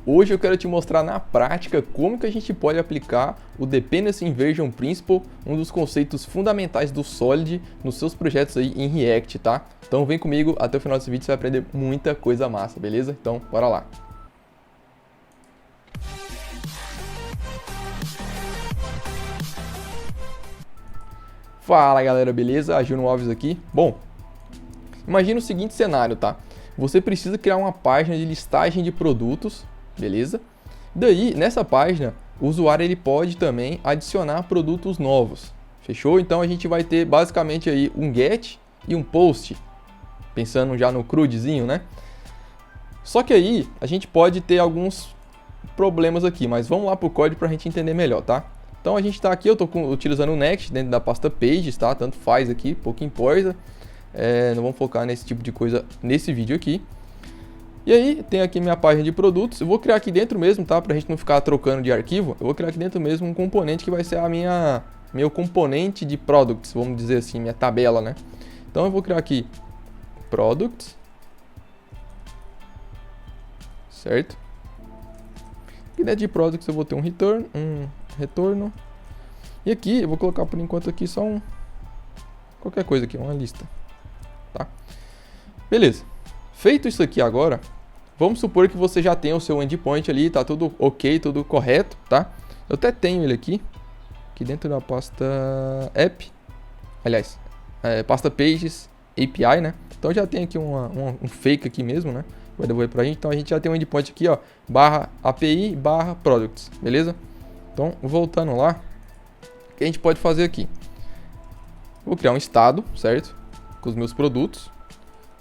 Hoje eu quero te mostrar na prática como que a gente pode aplicar o Dependency Inversion Principle, um dos conceitos fundamentais do Solid, nos seus projetos aí em React, tá? Então vem comigo, até o final desse vídeo você vai aprender muita coisa massa, beleza? Então bora lá! Fala galera, beleza? Juno Alves aqui. Bom, imagina o seguinte cenário, tá? Você precisa criar uma página de listagem de produtos, beleza? Daí, nessa página, o usuário ele pode também adicionar produtos novos, fechou? Então a gente vai ter basicamente aí um get e um post, pensando já no crudezinho, né? Só que aí a gente pode ter alguns problemas aqui, mas vamos lá pro código para a gente entender melhor, tá? Então a gente está aqui, eu estou utilizando o Next dentro da pasta Pages, tá? Tanto faz aqui, pouco importa. Não vamos focar nesse tipo de coisa nesse vídeo aqui. E aí, tem aqui minha página de produtos. Eu vou criar aqui dentro mesmo, tá? Pra gente não ficar trocando de arquivo. Eu vou criar aqui dentro mesmo um componente que vai ser meu componente de products, vamos dizer assim, minha tabela, né? Então eu vou criar aqui products. Certo? E dentro de products eu vou ter um retorno. E aqui eu vou colocar por enquanto aqui só qualquer coisa aqui, uma lista. Tá? Beleza. Feito isso aqui agora, vamos supor que você já tem o seu endpoint ali, tá tudo ok, tudo correto, tá? Eu até tenho ele aqui dentro da pasta app, aliás, pasta pages API, né? Então já tem aqui um fake aqui mesmo, né? Vai devolver pra gente, então a gente já tem um endpoint aqui, ó, /API /products, beleza? Então, voltando lá, o que a gente pode fazer aqui? Vou criar um estado, certo? Com os meus produtos.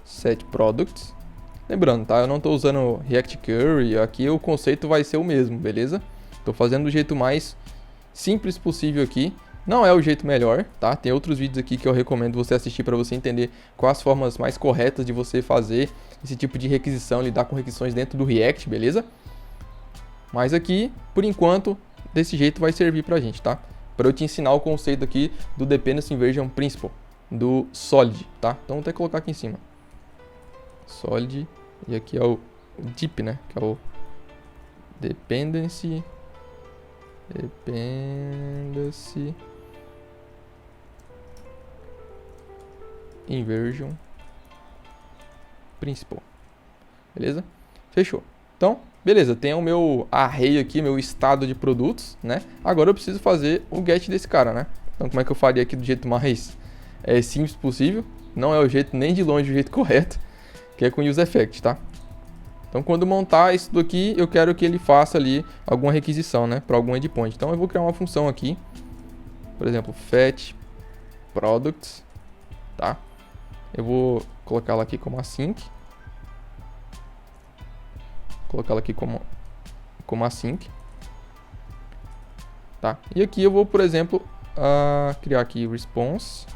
Set products. Lembrando, tá? Eu não estou usando React Query, aqui o conceito vai ser o mesmo, beleza? Estou fazendo do jeito mais simples possível aqui. Não é o jeito melhor, tá? Tem outros vídeos aqui que eu recomendo você assistir para você entender quais as formas mais corretas de você fazer esse tipo de requisição, lidar com requisições dentro do React, beleza? Mas aqui, por enquanto, desse jeito vai servir pra gente, tá? Para eu te ensinar o conceito aqui do Dependency Inversion Principle, do Solid, tá? Então vou até colocar aqui em cima. Solid, e aqui é o deep, né? Que é o Dependency Inversion Principle. Beleza? Fechou. Então, beleza, tem o meu array aqui, meu estado de produtos, né? Agora eu preciso fazer o get desse cara, né? Então como é que eu faria aqui do jeito mais simples possível? Não é o jeito, nem de longe o jeito correto, que é com useEffect, tá? Então quando montar isso daqui, eu quero que ele faça ali alguma requisição, né? Para algum endpoint. Então eu vou criar uma função aqui, por exemplo, fetch products, tá? Eu vou colocar ela aqui como async. Colocar ela aqui como async, tá? E aqui eu vou, por exemplo, criar aqui response.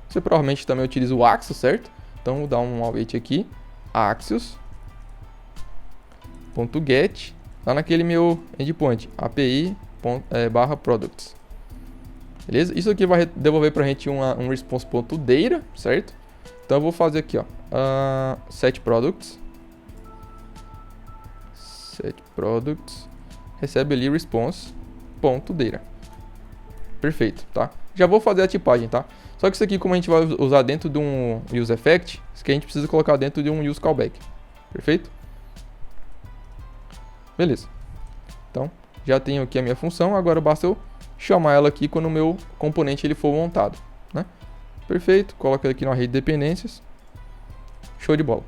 Você provavelmente também utiliza o Axios, certo? Então vou dar um await aqui, Axios.get, lá naquele meu endpoint, API /products. Beleza? Isso aqui vai devolver pra gente um response.data, certo? Então eu vou fazer aqui, ó, set products recebe ali response.data. Perfeito, tá? Já vou fazer a tipagem, tá? Só que isso aqui, como a gente vai usar dentro de um useEffect, isso aqui a gente precisa colocar dentro de um useCallback. Perfeito? Beleza. Então, já tenho aqui a minha função, agora basta eu chamar ela aqui quando o meu componente ele for montado, né? Perfeito, coloco ele aqui no array de dependências. Show de bola.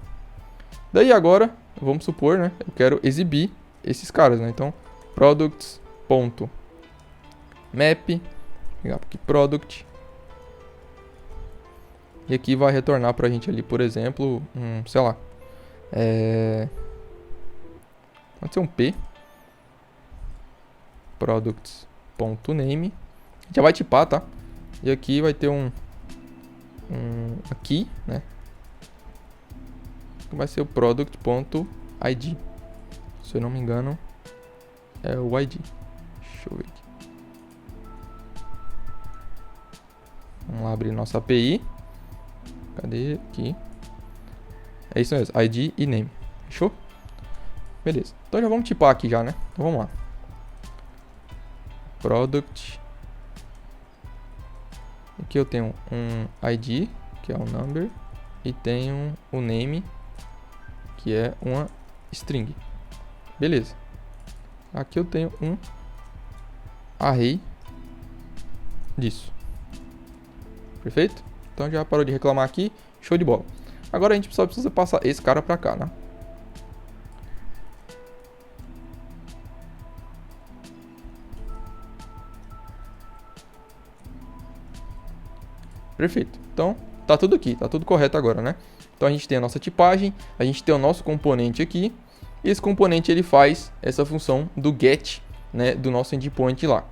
Daí agora, vamos supor, né? Eu quero exibir esses caras, né? Então, products.map, pegar aqui product. E aqui vai retornar pra gente ali, por exemplo, sei lá, pode ser um P, products.name. Já vai tipar, tá? E aqui vai ter aqui, né? Vai ser o product.id. Se eu não me engano, é o ID. Deixa eu ver aqui. Vamos lá abrir nossa API. Cadê? Aqui. É isso mesmo, ID e name. Fechou? Beleza. Então já vamos tipar aqui já, né? Então vamos lá. Product. Aqui eu tenho um ID, que é um number, e tenho um name, que é uma string. Beleza. Aqui eu tenho um array disso. Perfeito? Então já parou de reclamar aqui. Show de bola. Agora a gente só precisa passar esse cara pra cá, né? Perfeito. Então, tá tudo aqui, tá tudo correto agora, né? Então a gente tem a nossa tipagem, a gente tem o nosso componente aqui, e esse componente ele faz essa função do get, né, do nosso endpoint lá.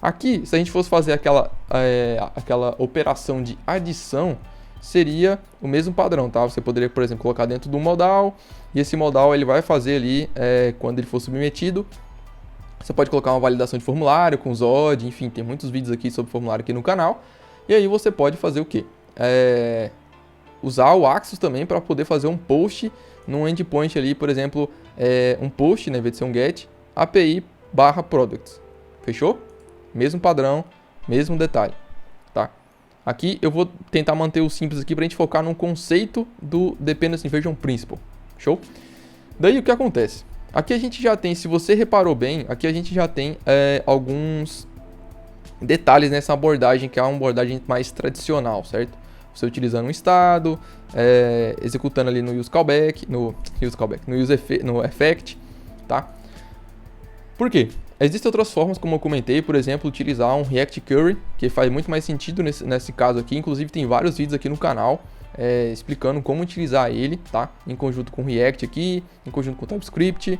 Aqui, se a gente fosse fazer aquela operação de adição, seria o mesmo padrão, tá? Você poderia, por exemplo, colocar dentro do modal, e esse modal ele vai fazer ali, quando ele for submetido, você pode colocar uma validação de formulário com ZOD, enfim, tem muitos vídeos aqui sobre formulário aqui no canal. E aí você pode fazer o quê? Usar o Axios também para poder fazer um post num endpoint ali, por exemplo, um post, né, em vez de ser um get, API/products. Fechou? Mesmo padrão, mesmo detalhe, tá? Aqui eu vou tentar manter o simples aqui para a gente focar no conceito do Dependency Inversion Principle. Show? Daí o que acontece? Aqui a gente já tem, se você reparou bem, aqui a gente já tem alguns detalhes nessa abordagem, que é uma abordagem mais tradicional, certo? Você utilizando um estado, executando ali no use callback, no effect, tá? Por quê? Existem outras formas, como eu comentei, por exemplo, utilizar um React Query, que faz muito mais sentido nesse caso aqui. Inclusive tem vários vídeos aqui no canal explicando como utilizar ele, tá? Em conjunto com o React aqui, em conjunto com o TypeScript.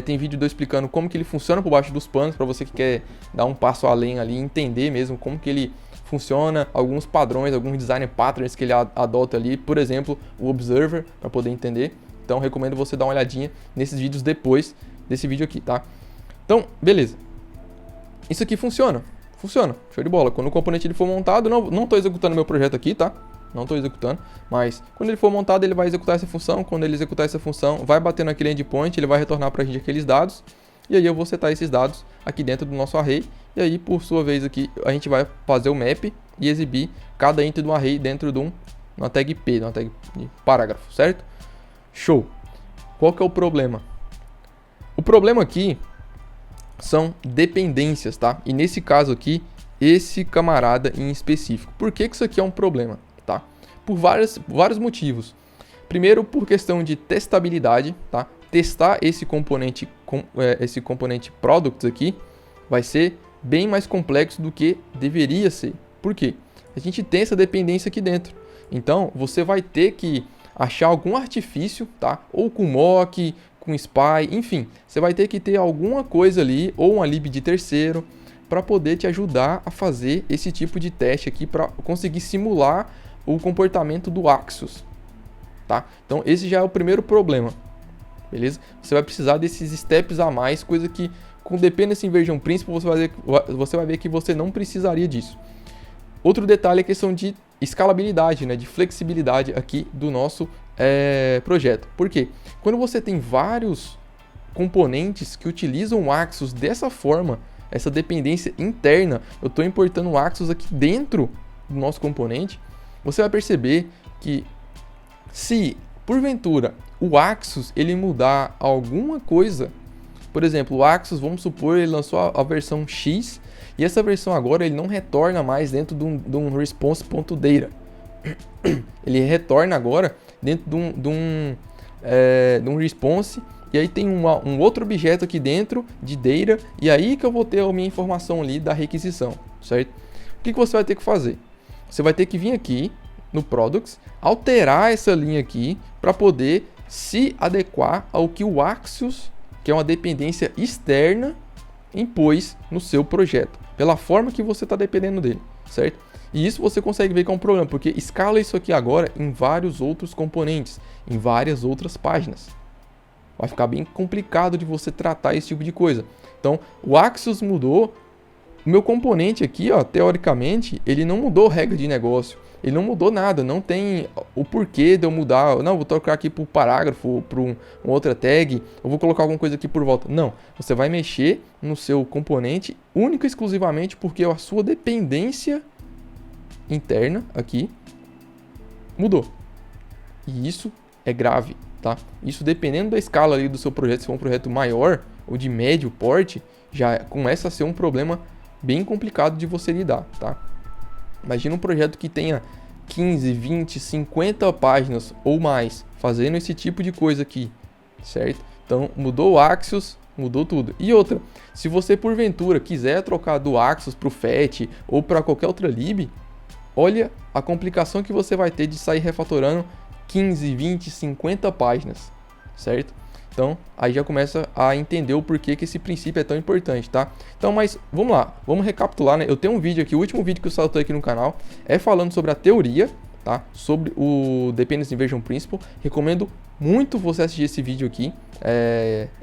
Tem vídeo explicando como que ele funciona por baixo dos panos, para você que quer dar um passo além ali, entender mesmo como que ele funciona, alguns padrões, alguns design patterns que ele adota ali, por exemplo, o Observer, para poder entender. Então recomendo você dar uma olhadinha nesses vídeos depois desse vídeo aqui, tá? Então, beleza. Isso aqui funciona. Funciona. Show de bola. Quando o componente ele for montado, não estou executando meu projeto aqui, tá? Não estou executando, mas quando ele for montado, ele vai executar essa função. Quando ele executar essa função, vai bater naquele endpoint, ele vai retornar para a gente aqueles dados. E aí eu vou setar esses dados aqui dentro do nosso array. E aí, por sua vez aqui, a gente vai fazer o map e exibir cada ente do array dentro de uma tag P, uma tag de parágrafo, certo? Show. Qual que é o problema? O problema aqui são dependências, tá? E nesse caso aqui, esse camarada em específico. Por que isso aqui é um problema, tá? Por vários motivos. Primeiro, por questão de testabilidade, tá? Testar esse componente products aqui vai ser bem mais complexo do que deveria ser. Por quê? A gente tem essa dependência aqui dentro. Então, você vai ter que achar algum artifício, tá? Ou com mock, com spy, enfim, você vai ter que ter alguma coisa ali, ou uma lib de terceiro, para poder te ajudar a fazer esse tipo de teste aqui, para conseguir simular o comportamento do Axios, tá? Então esse já é o primeiro problema, beleza? Você vai precisar desses steps a mais, coisa que com Dependency Inversion Principle você vai ver que você não precisaria disso. Outro detalhe é a questão de escalabilidade, né, de flexibilidade aqui do nosso projeto. Por quê? Quando você tem vários componentes que utilizam o Axios dessa forma, essa dependência interna, eu estou importando o Axios aqui dentro do nosso componente, você vai perceber que se porventura o Axios ele mudar alguma coisa, por exemplo, o Axios, vamos supor, ele lançou a versão X e essa versão agora ele não retorna mais dentro de um response.data. Ele retorna agora dentro de um response, e aí tem um outro objeto aqui dentro de data, e aí que eu vou ter a minha informação ali da requisição, certo? O que você vai ter que fazer? Você vai ter que vir aqui no Products, alterar essa linha aqui para poder se adequar ao que o Axios, que é uma dependência externa, impôs no seu projeto, pela forma que você está dependendo dele, certo? E isso você consegue ver que é um problema, porque escala isso aqui agora em vários outros componentes, em várias outras páginas. Vai ficar bem complicado de você tratar esse tipo de coisa. Então, o Axios mudou, O meu componente aqui, ó, teoricamente, ele não mudou regra de negócio. Ele não mudou nada, não tem o porquê de eu mudar. Não, vou trocar aqui para o parágrafo, para uma outra tag, eu vou colocar alguma coisa aqui por volta. Não, você vai mexer no seu componente única e exclusivamente porque a sua dependência interna aqui mudou. E isso é grave, tá? Isso dependendo da escala ali do seu projeto, se for um projeto maior ou de médio porte, já começa a ser um problema bem complicado de você lidar, tá? Imagina um projeto que tenha 15, 20, 50 páginas ou mais fazendo esse tipo de coisa aqui, certo? Então mudou o Axios, mudou tudo. E outra, se você porventura quiser trocar do Axios para o FAT ou para qualquer outra lib, olha a complicação que você vai ter de sair refatorando 15, 20, 50 páginas, certo? Então, aí já começa a entender o porquê que esse princípio é tão importante, tá? Então, mas vamos lá, vamos recapitular, né? Eu tenho um vídeo aqui, o último vídeo que eu saltei aqui no canal é falando sobre a teoria, tá? Sobre o Dependency Inversion Principle. Recomendo muito você assistir esse vídeo aqui,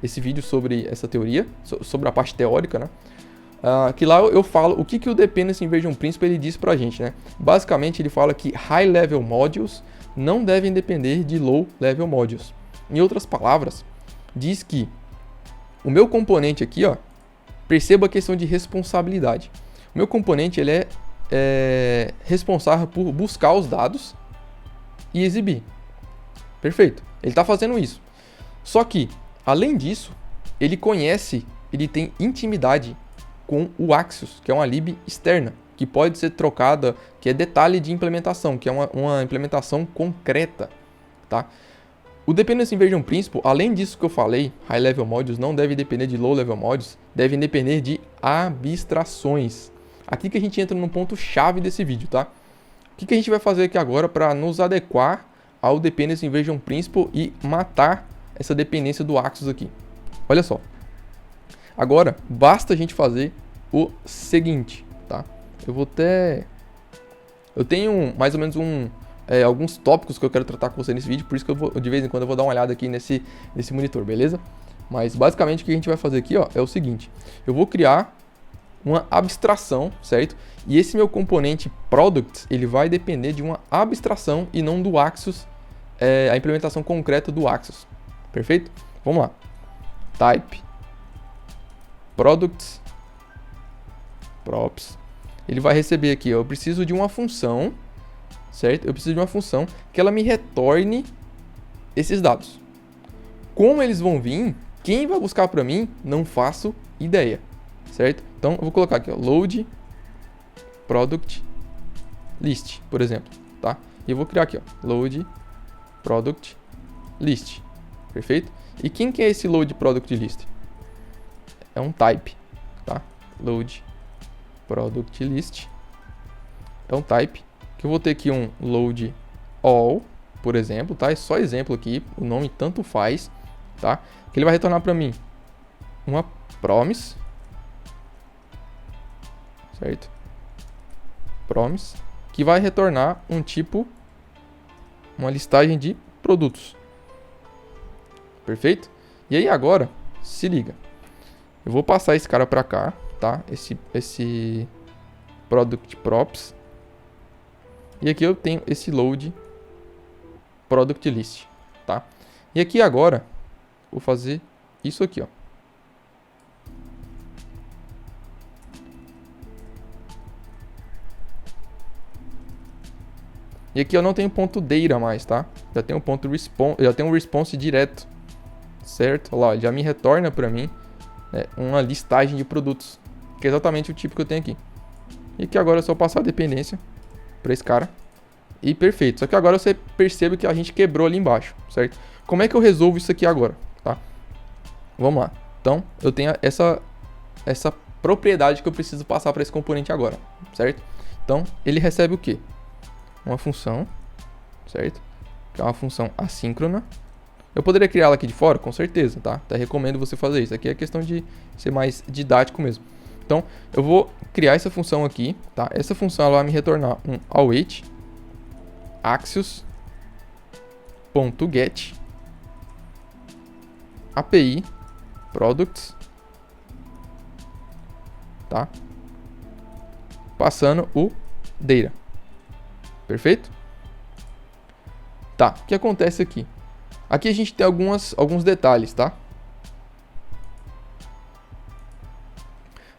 esse vídeo sobre essa teoria, sobre a parte teórica, né? Que lá eu falo o que o Dependency Inversion Principle ele diz pra gente, né? Basicamente, ele fala que High Level Modules não devem depender de Low Level Modules. Em outras palavras, diz que o meu componente aqui, ó, perceba a questão de responsabilidade. O meu componente ele é responsável por buscar os dados e exibir. Perfeito. Ele está fazendo isso. Só que, além disso, ele tem intimidade com o Axios, que é uma lib externa, que pode ser trocada, que é detalhe de implementação, que é uma implementação concreta, tá? O Dependency Inversion Principle, além disso que eu falei, High Level Modules não deve depender de Low Level Modules, devem depender de abstrações. Aqui que a gente entra no ponto chave desse vídeo, tá? O que a gente vai fazer aqui agora para nos adequar ao Dependency Inversion Principle e matar essa dependência do Axios aqui? Olha só. Agora, basta a gente fazer o seguinte, tá? Eu tenho mais ou menos alguns tópicos que eu quero tratar com você nesse vídeo, por isso que de vez em quando eu vou dar uma olhada aqui nesse monitor, beleza? Mas basicamente o que a gente vai fazer aqui, ó, é o seguinte: eu vou criar uma abstração, certo? E esse meu componente product, ele vai depender de uma abstração e não do Axios, a implementação concreta do Axios, perfeito? Vamos lá. Type products props. Ele vai receber aqui, ó, eu preciso de uma função, certo? Eu preciso de uma função que ela me retorne esses dados. Como eles vão vir, quem vai buscar para mim, não faço ideia, certo? Então eu vou colocar aqui, ó, load product list, por exemplo, tá? E eu vou criar aqui, ó, load product list, perfeito? E quem que é esse load product list? É um type, tá? Load product list é um type que eu vou ter aqui um load all, por exemplo, tá? É só exemplo aqui, o nome tanto faz, tá? Que ele vai retornar para mim uma promise, certo? Promise, que vai retornar um tipo, uma listagem de produtos, perfeito? E aí agora, se liga, eu vou passar esse cara para cá, tá? Esse product props. E aqui eu tenho esse load product list, tá? E aqui agora vou fazer isso aqui, ó. E aqui eu não tenho ponto data mais, tá? Já tenho ponto response, já tenho um response direto, certo? Olha lá, ele já me retorna para mim uma listagem de produtos, que é exatamente o tipo que eu tenho aqui. E aqui agora é só passar a dependência para esse cara e perfeito. Só que agora você percebe que a gente quebrou ali embaixo, certo? Como é que eu resolvo isso aqui agora, tá? Vamos lá. Então, eu tenho essa propriedade que eu preciso passar para esse componente agora, certo? Então, ele recebe o quê? Uma função, certo? Que é uma função assíncrona. Eu poderia criar ela aqui de fora? Com certeza, tá? Até recomendo você fazer isso. Aqui é questão de ser mais didático mesmo. Então, eu vou criar essa função aqui, tá? Essa função ela vai me retornar um await axios.get API products, tá? passando o data. Perfeito? Tá, o que acontece aqui? Aqui a gente tem alguns detalhes, tá?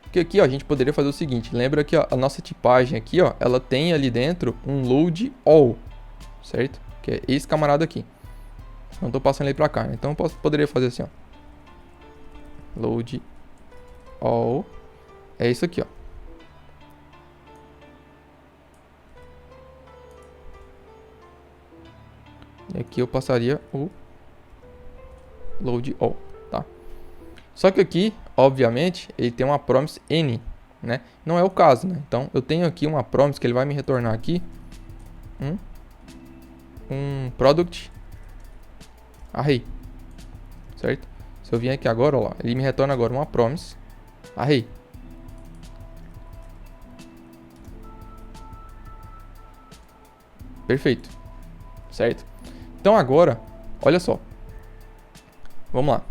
Porque aqui, ó, a gente poderia fazer o seguinte. Lembra que ó, a nossa tipagem aqui, ó, ela tem ali dentro um load all, certo? Que é esse camarada aqui. Não tô passando ele pra cá, né? Então eu poderia fazer assim, ó. Load all. É isso aqui, ó. E aqui eu passaria o load all, tá? Só que aqui, obviamente, ele tem uma promise n, né? Não é o caso, né? Então eu tenho aqui uma promise que ele vai me retornar aqui um product array, certo? Se eu vier aqui agora, ó lá, ele me retorna agora uma promise array. Perfeito, certo? Então agora, olha só. Vamos lá.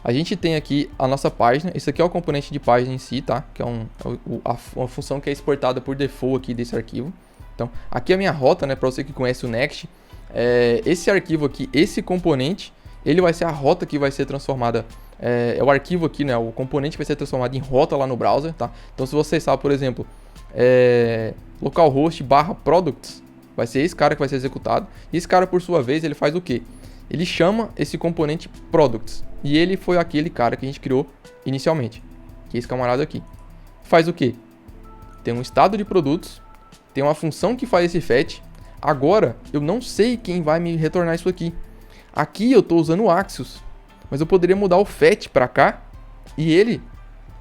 A gente tem aqui a nossa página. Esse aqui é o componente de página em si, tá? Que é uma função que é exportada por default aqui desse arquivo. Então, aqui é a minha rota, né? Para você que conhece o Next. Esse arquivo aqui, esse componente, ele vai ser a rota que vai ser transformada. É o arquivo aqui, né? O componente vai ser transformado em rota lá no browser, tá? Então, se você sabe, por exemplo, localhost /products, vai ser esse cara que vai ser executado. E esse cara, por sua vez, ele faz o quê? Ele chama esse componente products. E ele foi aquele cara que a gente criou inicialmente. Que é esse camarada aqui. Faz o quê? Tem um estado de produtos. Tem uma função que faz esse fetch. Agora, eu não sei quem vai me retornar isso aqui. Aqui eu estou usando o Axios. Mas eu poderia mudar o fetch para cá. E ele,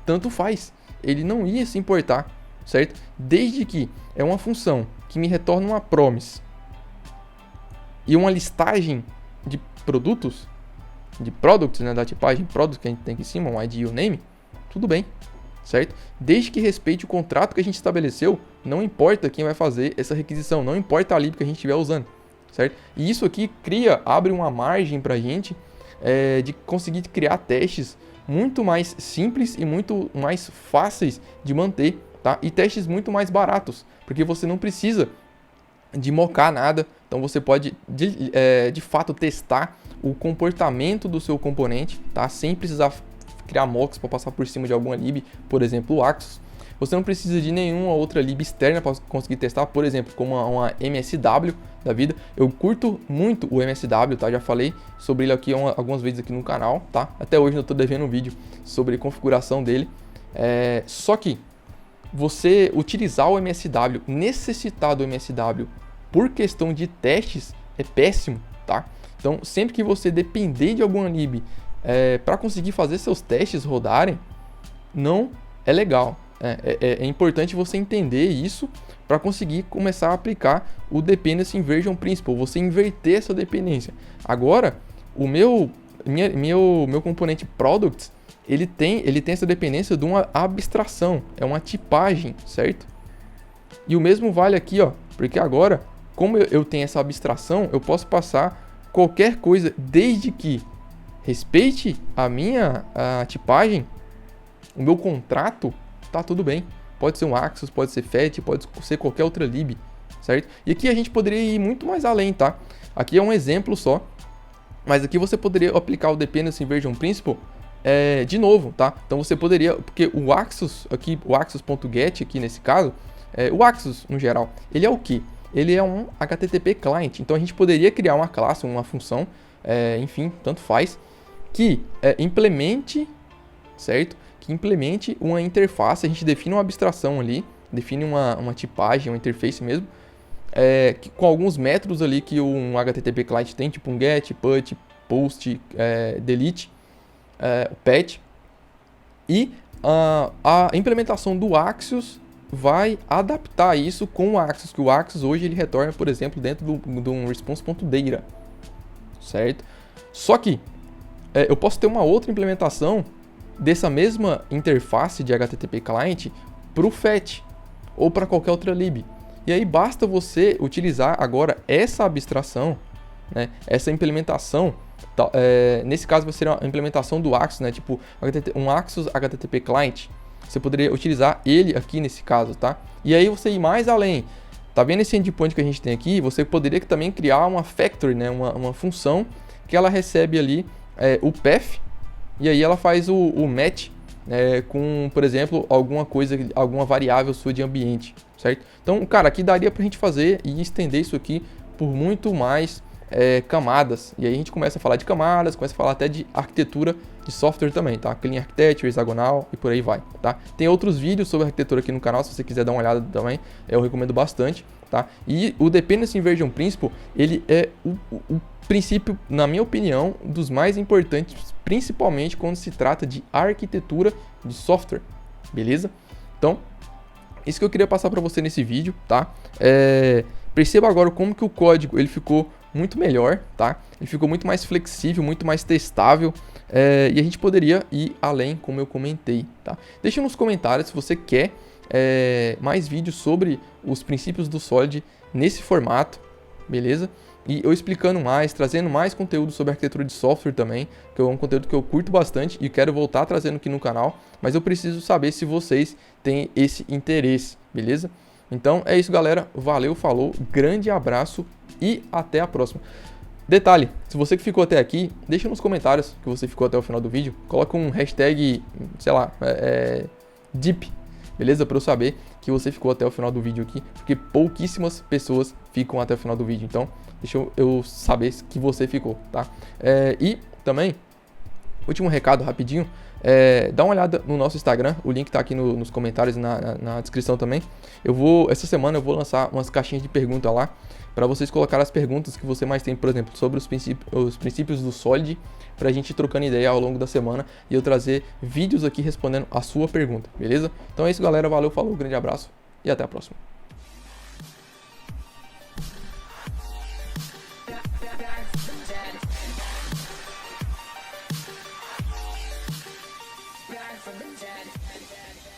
tanto faz. Ele não ia se importar, certo? Desde que é uma função que me retorna uma promise. E uma listagem de produtos, de products, né, da tipagem products que a gente tem aqui em cima, um ID e um name, tudo bem, certo? Desde que respeite o contrato que a gente estabeleceu, não importa quem vai fazer essa requisição, não importa a lib que a gente estiver usando, certo? E isso aqui abre uma margem para a gente de conseguir criar testes muito mais simples e muito mais fáceis de manter, tá? E testes muito mais baratos, porque você não precisa de mocar nada. Então você pode de fato testar o comportamento do seu componente, tá? Sem precisar criar mocks para passar por cima de alguma lib, por exemplo, o Axios. Você não precisa de nenhuma outra lib externa para conseguir testar, por exemplo, como uma MSW da vida. Eu curto muito o MSW, tá? Já falei sobre ele aqui algumas vezes aqui no canal, tá? Até hoje eu estou devendo um vídeo sobre configuração dele. Só que você utilizar o MSW, necessitar do MSW por questão de testes é péssimo, tá? Então, sempre que você depender de alguma lib para conseguir fazer seus testes rodarem, não é legal. É importante você entender isso para conseguir começar a aplicar o Dependency Inversion Principle, você inverter essa dependência. Agora, o meu componente Products, ele tem essa dependência de uma abstração, é uma tipagem, certo? E o mesmo vale aqui, ó, porque agora, como eu tenho essa abstração, eu posso passar qualquer coisa desde que respeite a tipagem, o meu contrato, tá tudo bem. Pode ser um Axios, pode ser fetch, pode ser qualquer outra lib, certo? E aqui a gente poderia ir muito mais além, tá? Aqui é um exemplo só, mas aqui você poderia aplicar o Dependency Inversion Principle de novo, tá? Então você poderia, porque o Axios aqui, o Axios.get aqui nesse caso, o Axios no geral, ele é o quê? Ele é um HTTP client, então a gente poderia criar uma classe, uma função, enfim, tanto faz, que implemente, certo? Que implemente uma interface, a gente define uma abstração ali, define uma tipagem, uma interface mesmo, com alguns métodos ali que um HTTP client tem, tipo um get, put, post, delete, patch, e a implementação do Axios vai adaptar isso com o Axios, que o Axios hoje ele retorna, por exemplo, dentro de um response.data, certo? Só que eu posso ter uma outra implementação dessa mesma interface de HTTP client para o fetch ou para qualquer outra lib. E aí basta você utilizar agora essa abstração, né, essa implementação. Nesse caso vai ser a implementação do Axios, né, tipo um Axios HTTP client. você poderia utilizar ele aqui nesse caso, tá? E aí você ir mais além. Tá vendo esse endpoint que a gente tem aqui? Você poderia também criar uma factory, né? Uma função que ela recebe ali o path, e aí ela faz o match com, por exemplo, alguma variável sua de ambiente, certo? Então, cara, aqui daria pra gente fazer e estender isso aqui por muito mais camadas. E aí a gente começa a falar de camadas, começa a falar até de arquitetura de software também, tá? Clean Architecture, hexagonal e por aí vai, tá? Tem outros vídeos sobre arquitetura aqui no canal, se você quiser dar uma olhada também, eu recomendo bastante, tá? E o Dependency Inversion Principle, ele é o princípio, na minha opinião, dos mais importantes, principalmente quando se trata de arquitetura de software, beleza? Então, isso que eu queria passar para você nesse vídeo, tá? Perceba agora como que o código ele ficou muito melhor, tá? Ele ficou muito mais flexível, muito mais testável, e a gente poderia ir além, como eu comentei, tá? Deixa nos comentários se você quer mais vídeos sobre os princípios do Solid nesse formato, beleza? E eu explicando mais, trazendo mais conteúdo sobre arquitetura de software também, que é um conteúdo que eu curto bastante e quero voltar trazendo aqui no canal, mas eu preciso saber se vocês têm esse interesse, beleza? Então é isso, galera. Valeu, falou, grande abraço e até a próxima. Detalhe, se você que ficou até aqui, deixa nos comentários que você ficou até o final do vídeo, coloca um hashtag, sei lá, deep, beleza? Para eu saber que você ficou até o final do vídeo aqui, porque pouquíssimas pessoas ficam até o final do vídeo, então deixa eu saber que você ficou, tá? E também, último recado rapidinho, dá uma olhada no nosso Instagram, o link tá aqui nos comentários e na descrição também. Essa semana eu vou lançar umas caixinhas de pergunta lá, para vocês colocar as perguntas que você mais tem, por exemplo, sobre os princípios do Solid, para a gente ir trocando ideia ao longo da semana e eu trazer vídeos aqui respondendo a sua pergunta, beleza? Então é isso, galera, valeu, falou, grande abraço e até a próxima. From the dead.